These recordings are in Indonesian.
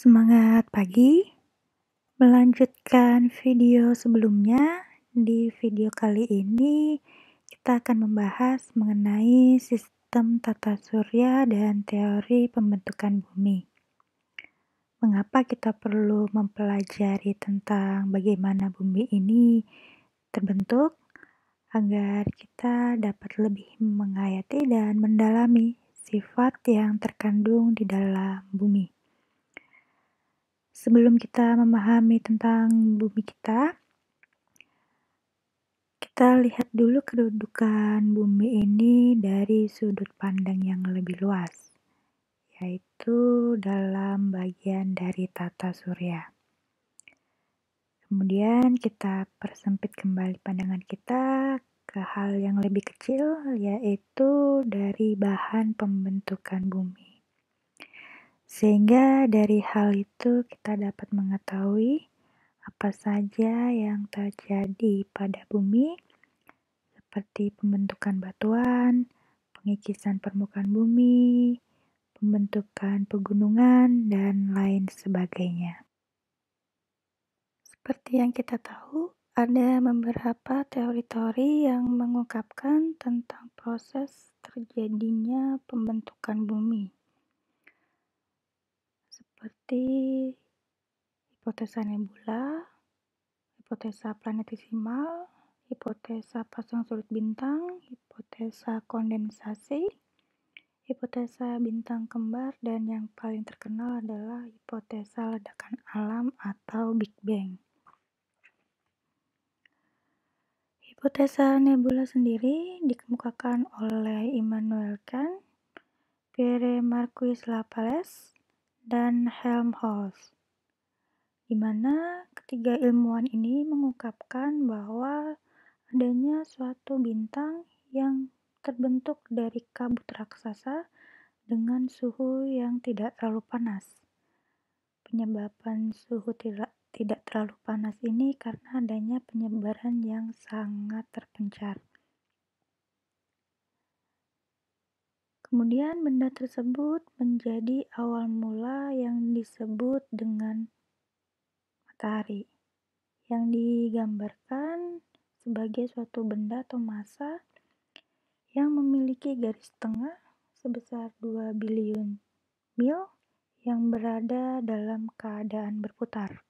Semangat pagi, melanjutkan video sebelumnya. Di video kali ini kita akan membahas mengenai sistem tata surya dan teori pembentukan bumi. Mengapa kita perlu mempelajari tentang bagaimana bumi ini terbentuk agar kita dapat lebih menghayati dan mendalami sifat yang terkandung di dalam bumi. Sebelum kita memahami tentang bumi kita lihat dulu kedudukan bumi ini dari sudut pandang yang lebih luas, yaitu dalam bagian dari tata surya. Kemudian kita persempit kembali pandangan kita ke hal yang lebih kecil, yaitu dari bahan pembentukan bumi. Sehingga dari hal itu kita dapat mengetahui apa saja yang terjadi pada bumi, seperti pembentukan batuan, pengikisan permukaan bumi, pembentukan pegunungan, dan lain sebagainya. Seperti yang kita tahu, ada beberapa teori-teori yang mengungkapkan tentang proses terjadinya pembentukan bumi. Seperti hipotesa nebula, hipotesa planetesimal, hipotesa pasang surut bintang, hipotesa kondensasi, hipotesa bintang kembar, dan yang paling terkenal adalah hipotesa ledakan alam atau Big Bang. Hipotesa nebula sendiri dikemukakan oleh Immanuel Kant, Pierre-Marquis Laplace, dan Helmholtz, di mana ketiga ilmuwan ini mengungkapkan bahwa adanya suatu bintang yang terbentuk dari kabut raksasa dengan suhu yang tidak terlalu panas. Penyebaban suhu tidak terlalu panas ini karena adanya penyebaran yang sangat terpencar. Kemudian benda tersebut menjadi awal mula yang disebut dengan matahari, yang digambarkan sebagai suatu benda atau massa yang memiliki garis tengah sebesar 2 bilion mil yang berada dalam keadaan berputar.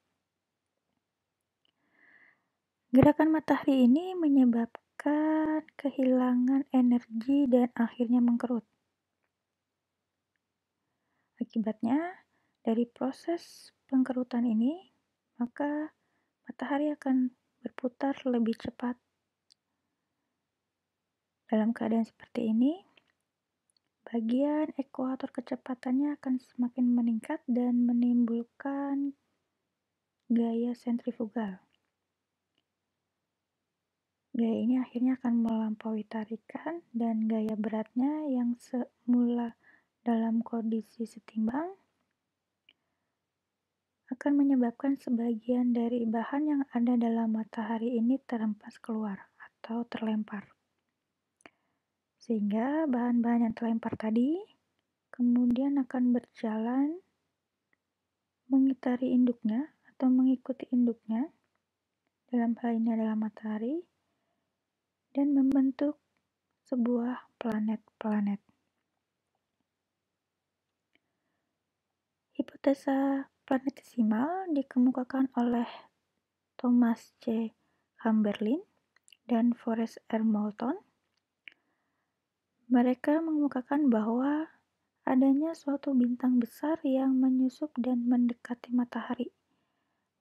Gerakan matahari ini menyebabkan kehilangan energi dan akhirnya mengkerut. Akibatnya, dari proses pengkerutan ini, maka matahari akan berputar lebih cepat. Dalam keadaan seperti ini, bagian ekuator kecepatannya akan semakin meningkat dan menimbulkan gaya sentrifugal. Gaya ini akhirnya akan melampaui tarikan dan gaya beratnya yang semula dalam kondisi setimbang akan menyebabkan sebagian dari bahan yang ada dalam matahari ini terhempas keluar atau terlempar. Sehingga bahan-bahan yang terlempar tadi kemudian akan berjalan mengitari induknya atau mengikuti induknya, dalam hal ini adalah matahari, dan membentuk sebuah planet-planet. Hipotesa planetesimal dikemukakan oleh Thomas C. Chamberlin dan Forrest R. Moulton. Mereka mengemukakan bahwa adanya suatu bintang besar yang menyusup dan mendekati matahari,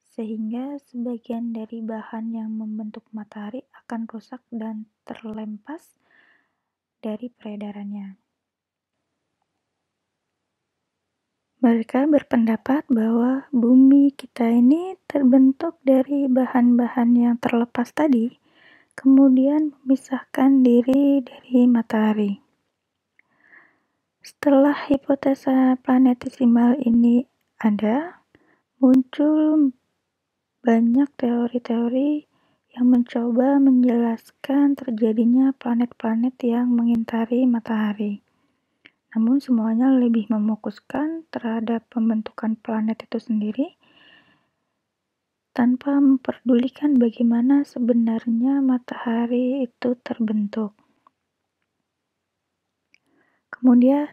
sehingga sebagian dari bahan yang membentuk matahari akan rusak dan terlempas dari peredarannya. Mereka berpendapat bahwa bumi kita ini terbentuk dari bahan-bahan yang terlepas tadi, kemudian memisahkan diri dari matahari. Setelah hipotesa planetesimal ini ada, muncul banyak teori-teori yang mencoba menjelaskan terjadinya planet-planet yang mengitari matahari. namun semuanya lebih mefokuskan terhadap pembentukan planet itu sendiri tanpa memperdulikan bagaimana sebenarnya matahari itu terbentuk. Kemudian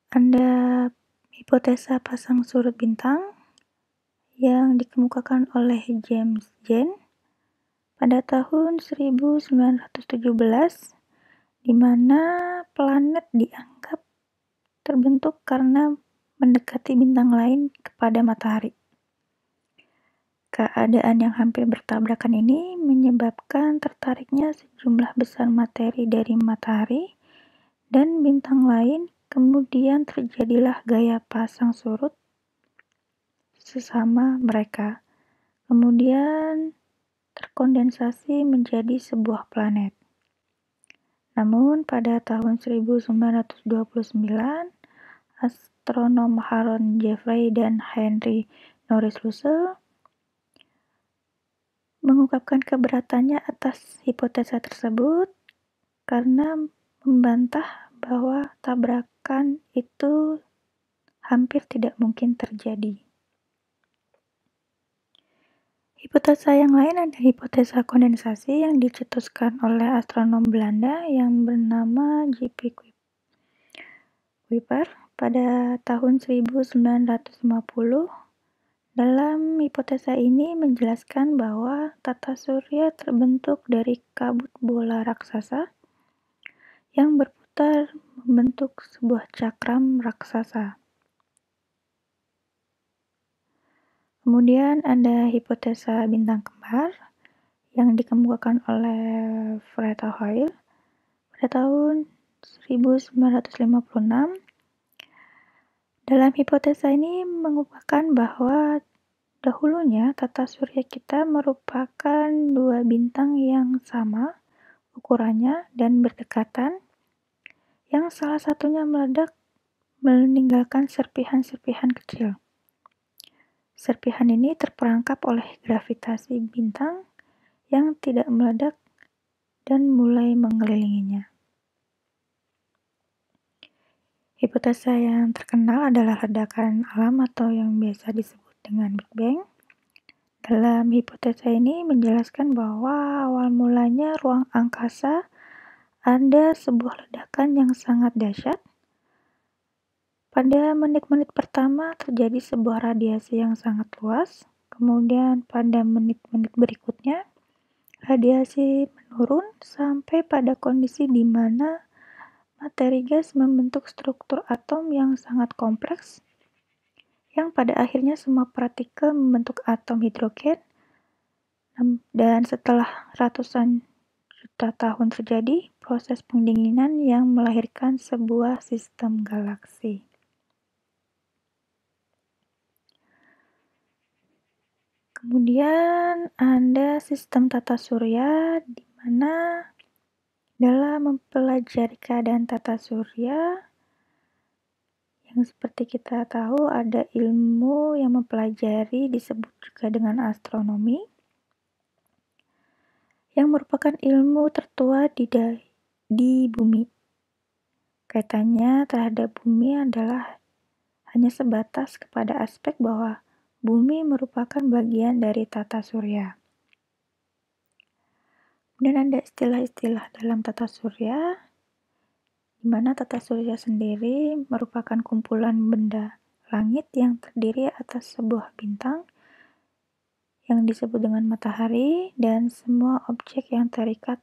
ada hipotesa pasang surut bintang yang dikemukakan oleh James Jean pada tahun 1917, di mana planet dianggap terbentuk karena mendekati bintang lain kepada matahari. Keadaan yang hampir bertabrakan ini menyebabkan tertariknya sejumlah besar materi dari matahari dan bintang lain, kemudian terjadilah gaya pasang surut sesama mereka, kemudian terkondensasi menjadi sebuah planet. Namun pada tahun 1929, astronom Harold Jeffrey dan Henry Norris Russell mengungkapkan keberatannya atas hipotesa tersebut karena membantah bahwa tabrakan itu hampir tidak mungkin terjadi. Hipotesa yang lain ada hipotesa kondensasi yang dicetuskan oleh astronom Belanda yang bernama J.P. Kuiper pada tahun 1950. Dalam hipotesa ini menjelaskan bahwa tata surya terbentuk dari kabut bola raksasa yang berputar membentuk sebuah cakram raksasa. Kemudian ada hipotesa bintang kembar yang dikemukakan oleh Freda Hoyle pada tahun 1956. Dalam hipotesa ini mengungkapkan bahwa dahulunya tata surya kita merupakan dua bintang yang sama ukurannya dan berdekatan, yang salah satunya meledak meninggalkan serpihan-serpihan kecil. Serpihan ini terperangkap oleh gravitasi bintang yang tidak meledak dan mulai mengelilinginya. Hipotesa yang terkenal adalah ledakan alam atau yang biasa disebut dengan Big Bang. Dalam hipotesa ini menjelaskan bahwa awal mulanya ruang angkasa ada sebuah ledakan yang sangat dahsyat. Pada menit-menit pertama terjadi sebuah radiasi yang sangat luas, kemudian pada menit-menit berikutnya radiasi menurun sampai pada kondisi di mana materi gas membentuk struktur atom yang sangat kompleks, yang pada akhirnya semua partikel membentuk atom hidrogen, dan setelah ratusan juta tahun terjadi proses pendinginan yang melahirkan sebuah sistem galaksi. Kemudian ada sistem tata surya, di mana dalam mempelajari keadaan tata surya, yang seperti kita tahu ada ilmu yang mempelajari disebut juga dengan astronomi, yang merupakan ilmu tertua di bumi. Kaitannya terhadap bumi adalah hanya sebatas kepada aspek bahwa bumi merupakan bagian dari tata surya. Kemudian ada istilah-istilah dalam tata surya, di mana tata surya sendiri merupakan kumpulan benda langit yang terdiri atas sebuah bintang yang disebut dengan matahari dan semua objek yang terikat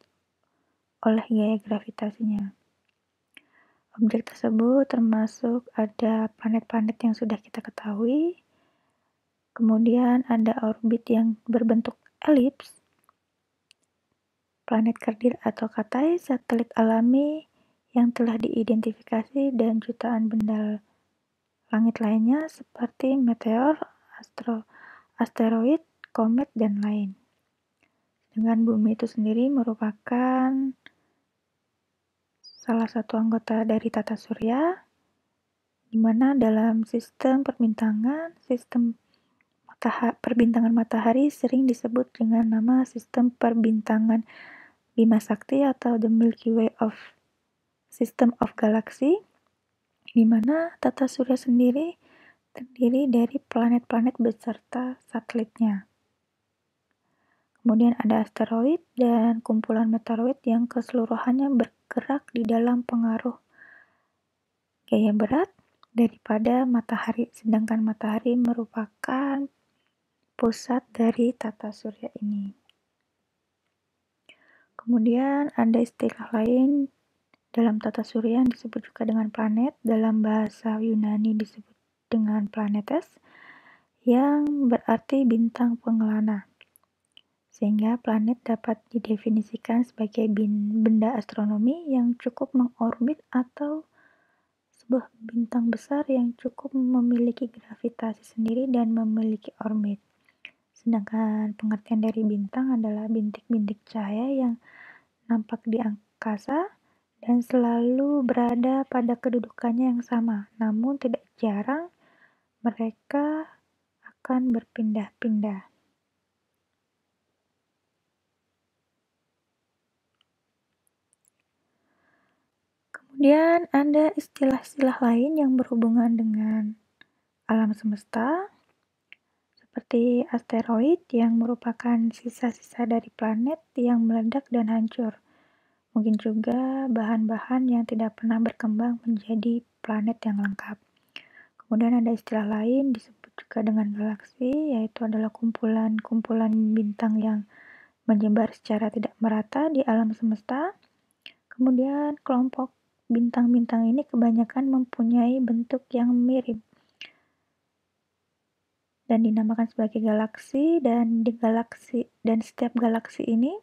oleh gaya gravitasinya. Objek tersebut termasuk ada planet-planet yang sudah kita ketahui, kemudian ada orbit yang berbentuk elips, planet kerdil atau katai, satelit alami yang telah diidentifikasi, dan jutaan benda langit lainnya seperti meteor, asteroid, komet, dan lain. Dengan bumi itu sendiri merupakan salah satu anggota dari tata surya, di mana dalam sistem perbintangan matahari sering disebut dengan nama sistem perbintangan Bima Sakti atau The Milky Way of System of Galaxy, di mana tata surya sendiri terdiri dari planet-planet beserta satelitnya. Kemudian ada asteroid dan kumpulan meteoroid yang keseluruhannya bergerak di dalam pengaruh gaya berat daripada matahari, sedangkan matahari merupakan pusat dari tata surya ini. Kemudian ada istilah lain dalam tata surya yang disebut juga dengan planet, dalam bahasa Yunani disebut dengan planetes, yang berarti bintang pengelana. Sehingga planet dapat didefinisikan sebagai benda astronomi yang cukup mengorbit atau sebuah bintang besar yang cukup memiliki gravitasi sendiri dan memiliki orbit. Sedangkan pengertian dari bintang adalah bintik-bintik cahaya yang nampak di angkasa dan selalu berada pada kedudukannya yang sama, namun tidak jarang mereka akan berpindah-pindah. Kemudian ada istilah-istilah lain yang berhubungan dengan alam semesta, seperti asteroid yang merupakan sisa-sisa dari planet yang meledak dan hancur. Mungkin juga bahan-bahan yang tidak pernah berkembang menjadi planet yang lengkap. Kemudian ada istilah lain disebut juga dengan galaksi, yaitu adalah kumpulan-kumpulan bintang yang menyebar secara tidak merata di alam semesta. Kemudian kelompok bintang-bintang ini kebanyakan mempunyai bentuk yang mirip dan dinamakan sebagai galaksi, dan setiap galaksi ini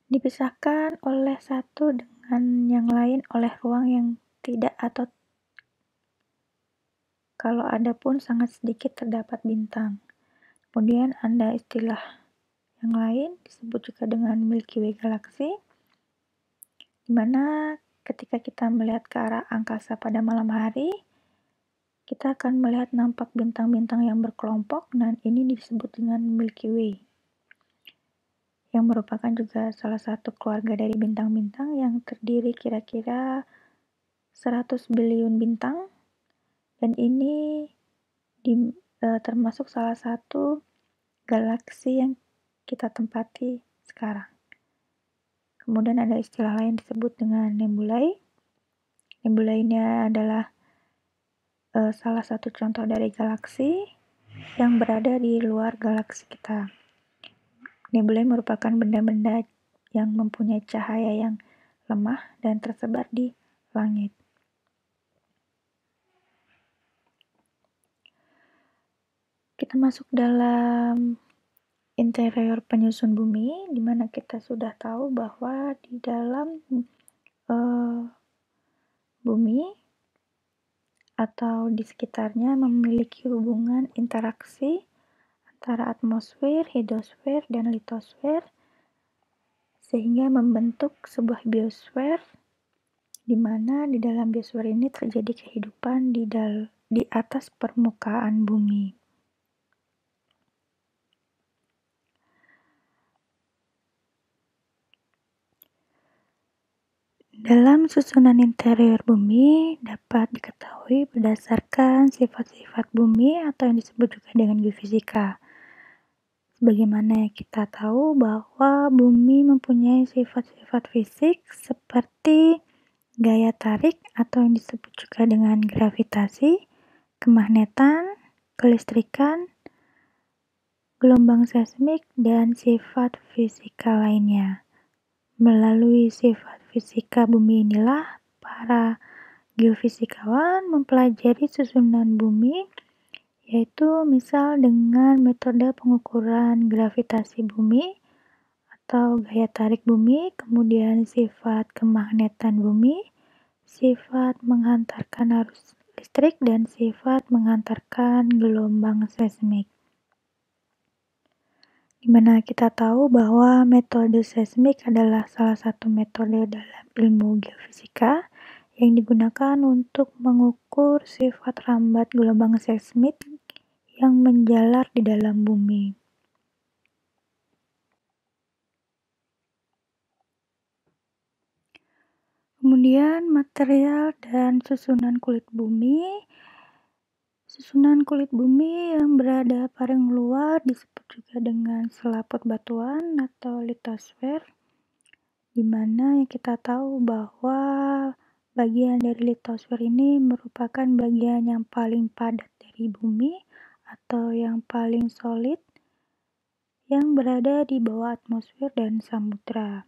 dipisahkan oleh satu dengan yang lain oleh ruang yang tidak atau kalau ada pun sangat sedikit terdapat bintang. Kemudian ada istilah yang lain disebut juga dengan Milky Way Galaxy, di mana ketika kita melihat ke arah angkasa pada malam hari, kita akan melihat nampak bintang-bintang yang berkelompok, dan ini disebut dengan Milky Way, yang merupakan juga salah satu keluarga dari bintang-bintang yang terdiri kira-kira 100 billion bintang, dan ini termasuk salah satu galaksi yang kita tempati sekarang. Kemudian ada istilah lain disebut dengan nebulae. Nebulae ini adalah salah satu contoh dari galaksi yang berada di luar galaksi kita. Nebulae merupakan benda-benda yang mempunyai cahaya yang lemah dan tersebar di langit. Kita masuk dalam interior penyusun bumi, di mana kita sudah tahu bahwa di dalam bumi atau di sekitarnya memiliki hubungan interaksi antara atmosfer, hidrosfer, dan litosfer, sehingga membentuk sebuah biosfer, di mana di dalam biosfer ini terjadi kehidupan di atas permukaan bumi. Dalam susunan interior bumi dapat diketahui berdasarkan sifat-sifat bumi atau yang disebut juga dengan geofisika. Sebagaimana kita tahu bahwa bumi mempunyai sifat-sifat fisik seperti gaya tarik atau yang disebut juga dengan gravitasi, kemagnetan, kelistrikan, gelombang seismik, dan sifat fisika lainnya. Melalui sifat fisika bumi inilah para geofisikawan mempelajari susunan bumi, yaitu misal dengan metode pengukuran gravitasi bumi atau gaya tarik bumi, kemudian sifat kemagnetan bumi, sifat menghantarkan arus listrik, dan sifat menghantarkan gelombang seismik. Di mana kita tahu bahwa metode seismik adalah salah satu metode dalam ilmu geofisika yang digunakan untuk mengukur sifat rambat gelombang seismik yang menjalar di dalam bumi. Kemudian material dan susunan kulit bumi. Susunan kulit bumi yang berada paling luar disebut juga dengan selaput batuan atau litosfer, di mana kita tahu bahwa bagian dari litosfer ini merupakan bagian yang paling padat dari bumi atau yang paling solid yang berada di bawah atmosfer dan samudra.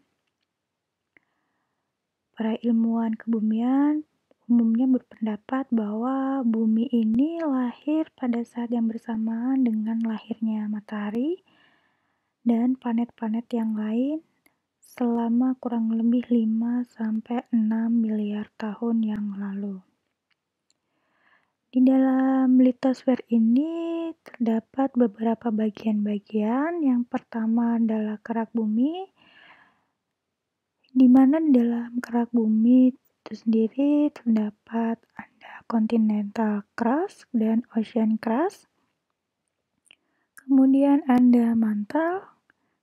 Para ilmuwan kebumian umumnya berpendapat bahwa bumi ini lahir pada saat yang bersamaan dengan lahirnya matahari dan planet-planet yang lain selama kurang lebih 5-6 miliar tahun yang lalu. Di dalam litosfer ini terdapat beberapa bagian-bagian. Yang pertama adalah kerak bumi, di mana di dalam kerak bumi itu sendiri terdapat ada continental crust dan ocean crust. Kemudian ada mantel,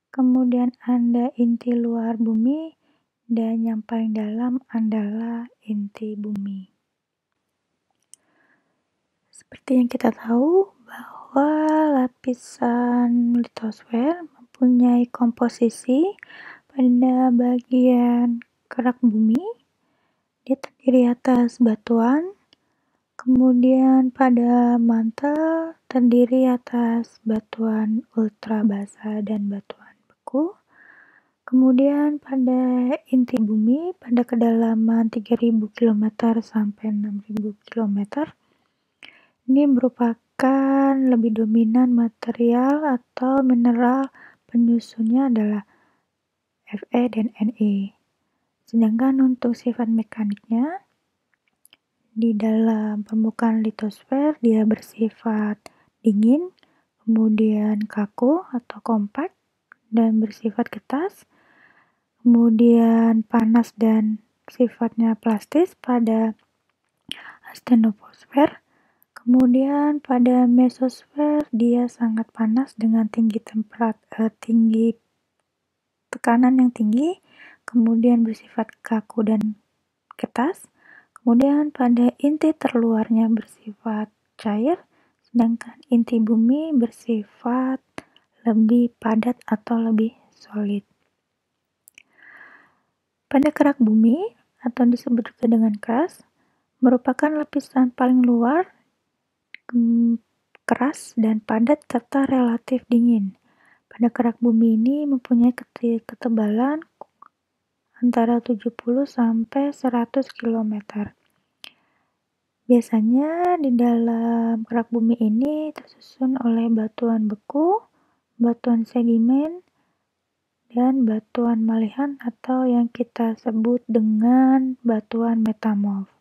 kemudian ada inti luar bumi, dan yang paling dalam adalah inti bumi. Seperti yang kita tahu bahwa lapisan litosfer mempunyai komposisi pada bagian kerak bumi, dia terdiri atas batuan, kemudian pada mantel terdiri atas batuan ultra basa dan batuan beku, kemudian pada inti bumi pada kedalaman 3.000 km sampai 6.000 km, ini merupakan lebih dominan material atau mineral penyusunnya adalah Fe dan Ne. Sedangkan untuk sifat mekaniknya, di dalam permukaan litosfer dia bersifat dingin, kemudian kaku atau kompak, dan bersifat getas, kemudian panas dan sifatnya plastis pada astenosfer, kemudian pada mesosfer dia sangat panas dengan tinggi tekanan yang tinggi, kemudian bersifat kaku dan getas, kemudian pada inti terluarnya bersifat cair, sedangkan inti bumi bersifat lebih padat atau lebih solid. Pada kerak bumi, atau disebut juga dengan crust, merupakan lapisan paling luar, keras dan padat serta relatif dingin. Pada kerak bumi ini mempunyai ketebalan antara 70 sampai 100 km. Biasanya di dalam kerak bumi ini tersusun oleh batuan beku, batuan sedimen, dan batuan malihan atau yang kita sebut dengan batuan metamorf.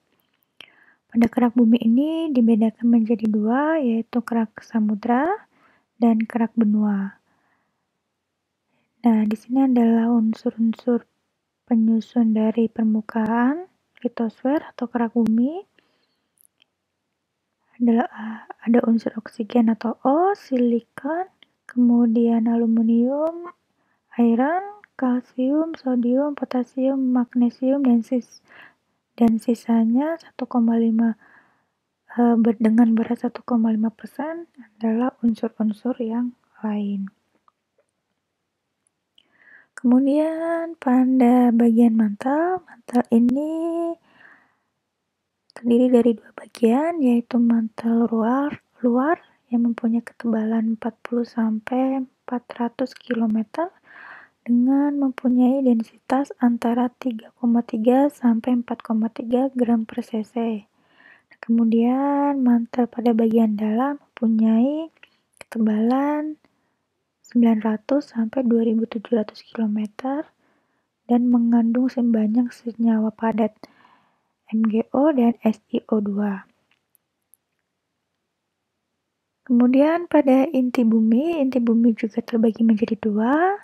Pada kerak bumi ini dibedakan menjadi dua, yaitu kerak samudra dan kerak benua. Nah, di sini adalah unsur-unsur penyusun dari permukaan litosfer atau kerak bumi. Ada unsur oksigen atau O, silikon, kemudian aluminium, iron, kalsium, sodium, potasium, magnesium, dan sisanya 1,5 dengan berat 1,5% adalah unsur-unsur yang lain. Kemudian pada bagian mantel ini terdiri dari dua bagian, yaitu mantel luar yang mempunyai ketebalan 40-400 km dengan mempunyai densitas antara 3,3 sampai 4,3 gram per cc. Kemudian mantel pada bagian dalam mempunyai ketebalan 900 sampai 2.700 km dan mengandung sebanyak senyawa padat MgO dan SiO2. Kemudian pada inti bumi juga terbagi menjadi dua.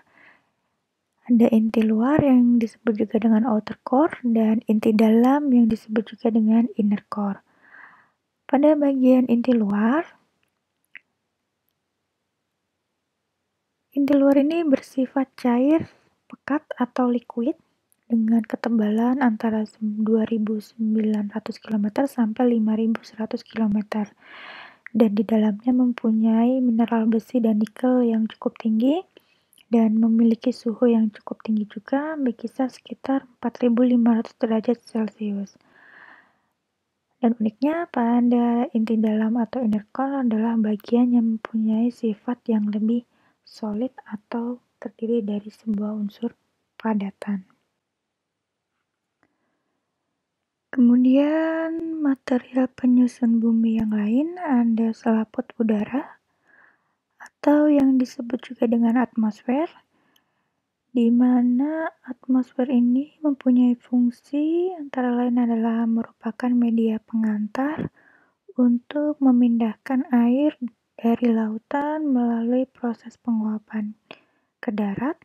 Ada inti luar yang disebut juga dengan outer core dan inti dalam yang disebut juga dengan inner core. Pada bagian inti luar ini bersifat cair, pekat atau liquid, dengan ketebalan antara 2.900 km sampai 5.100 km, dan di dalamnya mempunyai mineral besi dan nikel yang cukup tinggi dan memiliki suhu yang cukup tinggi juga, berkisar sekitar 4.500 derajat Celcius. Dan uniknya, pada inti dalam atau inner core adalah bagian yang mempunyai sifat yang lebih solid atau terdiri dari sebuah unsur padatan. Kemudian material penyusun bumi yang lain ada selaput udara atau yang disebut juga dengan atmosfer, di mana atmosfer ini mempunyai fungsi antara lain adalah merupakan media pengantar untuk memindahkan air dari lautan melalui proses penguapan ke darat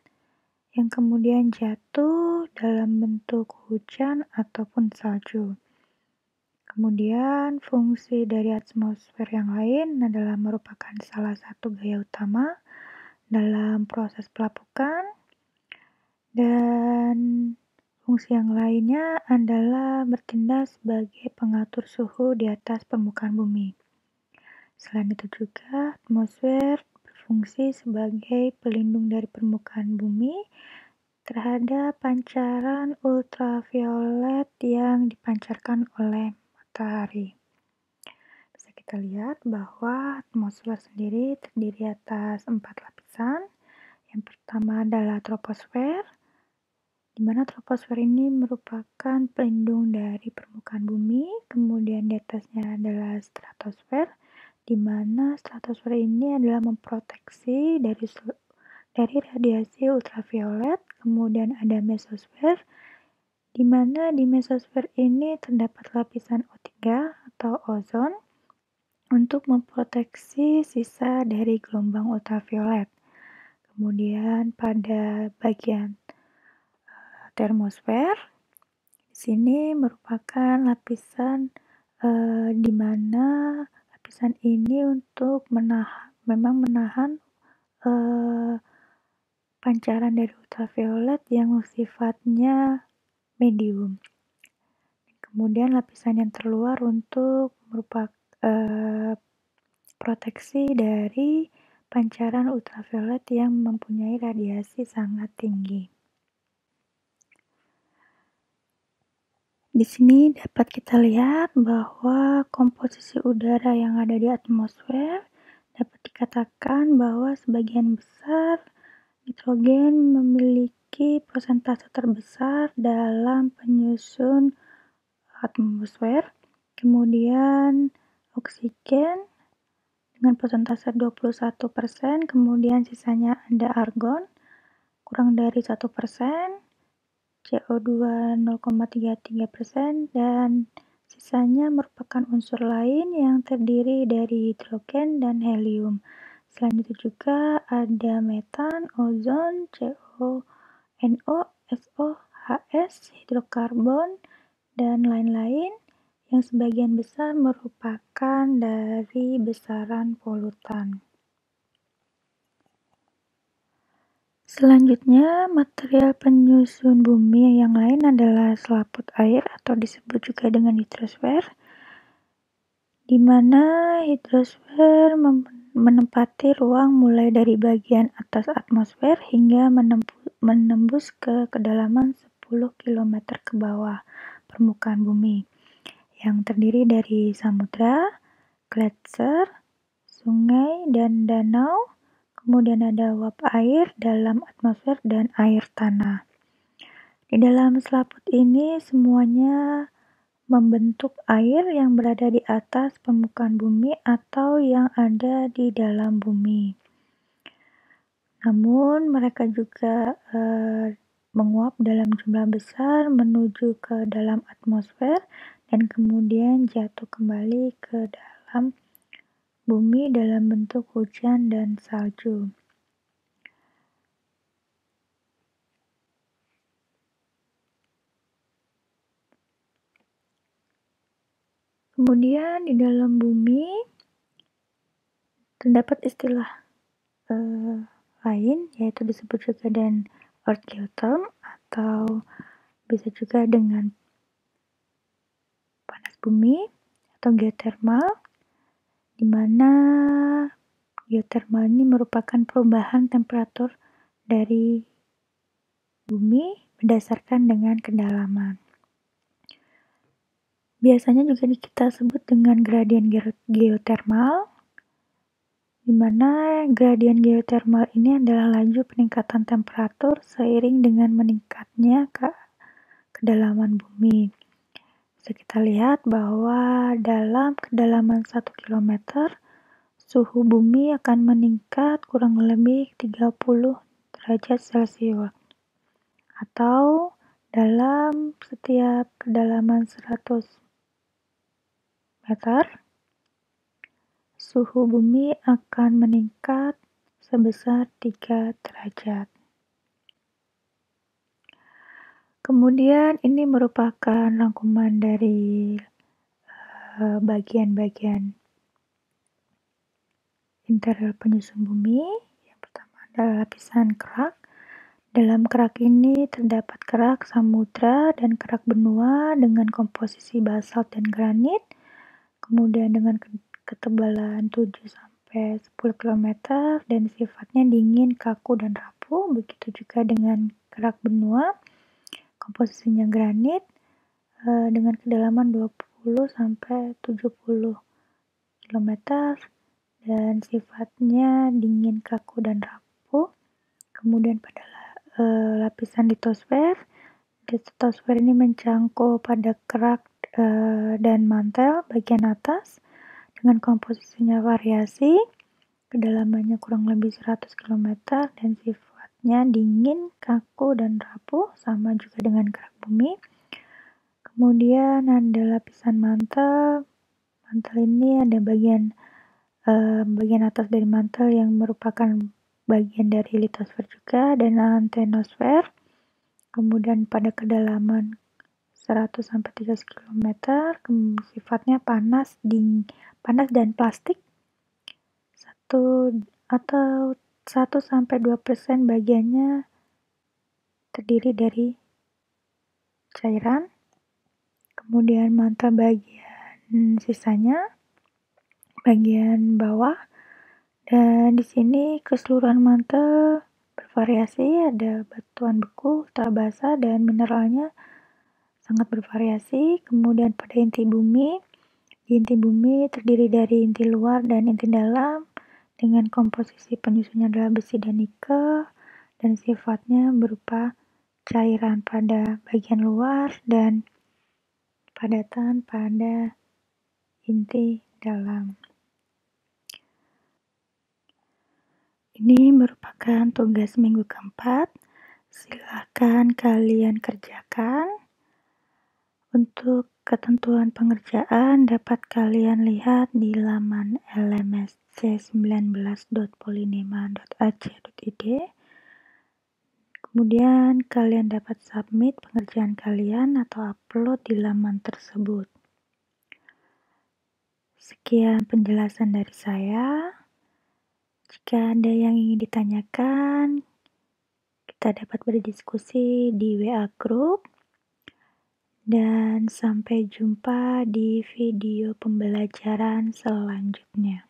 yang kemudian jatuh dalam bentuk hujan ataupun salju. Kemudian fungsi dari atmosfer yang lain adalah merupakan salah satu gaya utama dalam proses pelapukan, dan fungsi yang lainnya adalah bertindak sebagai pengatur suhu di atas permukaan bumi. Selain itu juga, atmosfer berfungsi sebagai pelindung dari permukaan bumi terhadap pancaran ultraviolet yang dipancarkan oleh matahari. Bisa kita lihat bahwa atmosfer sendiri terdiri atas 4 lapisan. Yang pertama adalah troposfer, di mana troposfer ini merupakan pelindung dari permukaan bumi. Kemudian di atasnya adalah stratosfer, di mana stratosfer ini adalah memproteksi dari radiasi ultraviolet. Kemudian ada mesosfer, di mana di mesosfer ini terdapat lapisan O3 atau ozon untuk memproteksi sisa dari gelombang ultraviolet. Kemudian pada bagian termosfer, di sini merupakan lapisan di mana lapisan ini untuk menahan pancaran dari ultraviolet yang sifatnya medium. Kemudian lapisan yang terluar untuk merupakan proteksi dari pancaran ultraviolet yang mempunyai radiasi sangat tinggi. Di sini dapat kita lihat bahwa komposisi udara yang ada di atmosfer dapat dikatakan bahwa sebagian besar nitrogen memiliki persentase terbesar dalam penyusun atmosfer, kemudian oksigen dengan persentase 21%, kemudian sisanya ada argon kurang dari 1%, CO2 0,33%, dan sisanya merupakan unsur lain yang terdiri dari hidrogen dan helium. Selain itu juga ada metan, ozon, CO, NO, SO, HS, hidrokarbon, dan lain-lain yang sebagian besar merupakan dari besaran polutan. Selanjutnya, material penyusun bumi yang lain adalah selaput air atau disebut juga dengan hidrosfer, di mana hidrosfer menempati ruang mulai dari bagian atas atmosfer hingga menembus ke kedalaman 10 km ke bawah permukaan bumi, yang terdiri dari samudra, gletser, sungai, dan danau. Kemudian ada uap air dalam atmosfer dan air tanah. Di dalam selaput ini semuanya membentuk air yang berada di atas permukaan bumi atau yang ada di dalam bumi. Namun mereka juga menguap dalam jumlah besar menuju ke dalam atmosfer dan kemudian jatuh kembali ke dalam bumi dalam bentuk hujan dan salju. Kemudian di dalam bumi terdapat istilah lain, yaitu disebut juga dengan earth geotherm atau bisa juga dengan panas bumi atau geothermal, di mana geothermal ini merupakan perubahan temperatur dari bumi berdasarkan dengan kedalaman. Biasanya juga kita sebut dengan gradien geothermal, di mana gradien geothermal ini adalah laju peningkatan temperatur seiring dengan meningkatnya kedalaman bumi. Bisa kita lihat bahwa dalam kedalaman 1 km, suhu bumi akan meningkat kurang lebih 30 derajat Celcius. Atau dalam setiap kedalaman 100 meter, suhu bumi akan meningkat sebesar 3 derajat. Kemudian ini merupakan rangkuman dari bagian-bagian interior penyusun bumi. Yang pertama adalah lapisan kerak. Dalam kerak ini terdapat kerak samudra dan kerak benua dengan komposisi basalt dan granit. Kemudian dengan ketebalan 7-10 km dan sifatnya dingin, kaku, dan rapuh. Begitu juga dengan kerak benua, komposisinya granit dengan kedalaman 20-70 km dan sifatnya dingin, kaku, dan rapuh. Kemudian pada lapisan litosfer ini mencangkup pada kerak dan mantel bagian atas dengan komposisinya variasi, kedalamannya kurang lebih 100 km dan sifatnya dingin, kaku, dan rapuh, sama juga dengan kerak bumi. Kemudian ada lapisan mantel. Mantel ini ada bagian atas dari mantel yang merupakan bagian dari litosfer juga, dan antenosfer. Kemudian pada kedalaman 100-300 km, sifatnya panas dan plastik. 1-2% bagiannya terdiri dari cairan. Kemudian mantel bagian sisanya bagian bawah, dan di sini keseluruhan mantel bervariasi, ada batuan beku, ultra basah, dan mineralnya sangat bervariasi. Kemudian pada inti bumi terdiri dari inti luar dan inti dalam dengan komposisi penyusunnya adalah besi dan nikel, dan sifatnya berupa cairan pada bagian luar dan padatan pada inti dalam. Ini merupakan tugas minggu keempat. Silakan kalian kerjakan. Untuk ketentuan pengerjaan dapat kalian lihat di laman lmsc19.polinema.ac.id. Kemudian kalian dapat submit pengerjaan kalian atau upload di laman tersebut. Sekian penjelasan dari saya. Jika ada yang ingin ditanyakan, kita dapat berdiskusi di WA Group. Dan sampai jumpa di video pembelajaran selanjutnya.